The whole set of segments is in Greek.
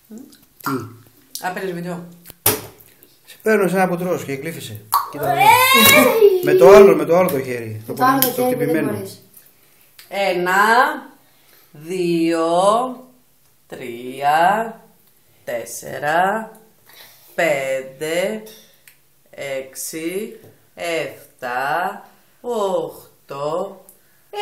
Τι. Άπερες βίντεο. Σε παίρνω σαν από τρως και εκλήφισε. Κοίτα. Με το άλλο το χέρι. Το άλλο το χέρι δεν χτυπημένο. μπορείς. 1, 2, 3, 4, 5, 6, 7, 8, 9.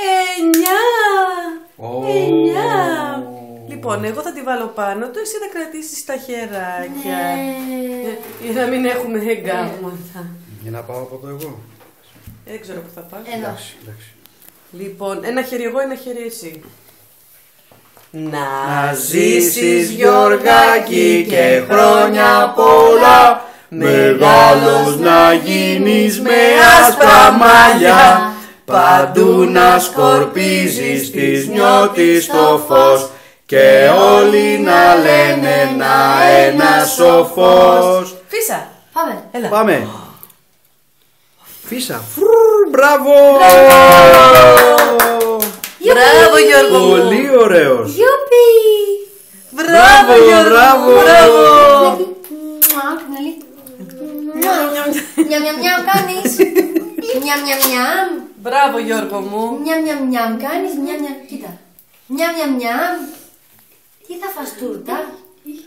Λοιπόν, εγώ θα τη βάλω πάνω του, εσύ θα κρατήσεις τα χεράκια. Για να μην έχουμε εγκάμματα. Για να πάω από εδώ εγώ. Δεν ξέρω που θα πας. Εντάξει. Λοιπόν, ένα χέρι εγώ, ένα χέρι εσύ. Να ζήσεις Γιωργάκη και χρόνια πολλά, μεγάλος να γίνεις με άσπρα μαλλιά, παντού να σκορπίζεις της νιώτης το φως και όλοι να λένε να ένας σοφός. Φύσα! Πάμε. Έλα. Πάμε. Φύσα. Μπράβο! Μπράβο Γιώργο μου! Πολύ ωραίος. Γιούπι! Μπράβο Γιώργο! Μπράβο! Μιαμ μιαμ μιαμ κάνεις. Μιαμ μιαμ μιαμ. Μπράβο Γιώργο μου! Μιαμ μιαμ μιαμ κάνεις. Μιαμ μιαμ. Κοίτα. Μιαμ μιαμ μιαμ. Τι θα φας τούρτα?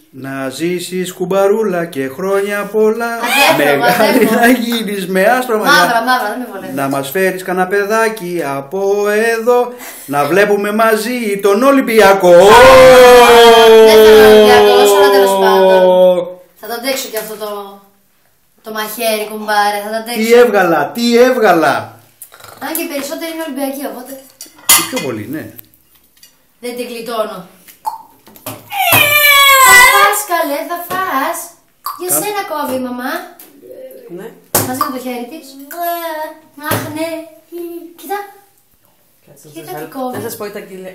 Να ζήσεις κουμπαρούλα και χρόνια πολλά, Αδέρφο, μεγάλη αδέρφο. να γίνεις με άσπρα Μαύρα, μαλλιά, μαύρα, δεν με βολεύει. να μας φέρεις κανένα παιδάκι από εδώ, να βλέπουμε μαζί τον Ολυμπιακό. Δεν θέλω Ολυμπιακό, αλλά τέλος πάντων. Θα το αντέξω και αυτό το μαχαίρι, κουμπάρε, θα το αντέξω. Τι έβγαλα. Αν και περισσότεροι είναι Ολυμπιακοί, οπότε Τι πιο πολύ, ναι. δεν την γλιτώνω. Θα φας καλέ, θα φας. Για σένα κόβει μαμά. Ναι. Μαζί με το χέρι της. Αχ ναι. Κοίτα. Κάτσε, Κοίτα να τι σας- κόβει. να σας πω τα κιλέ.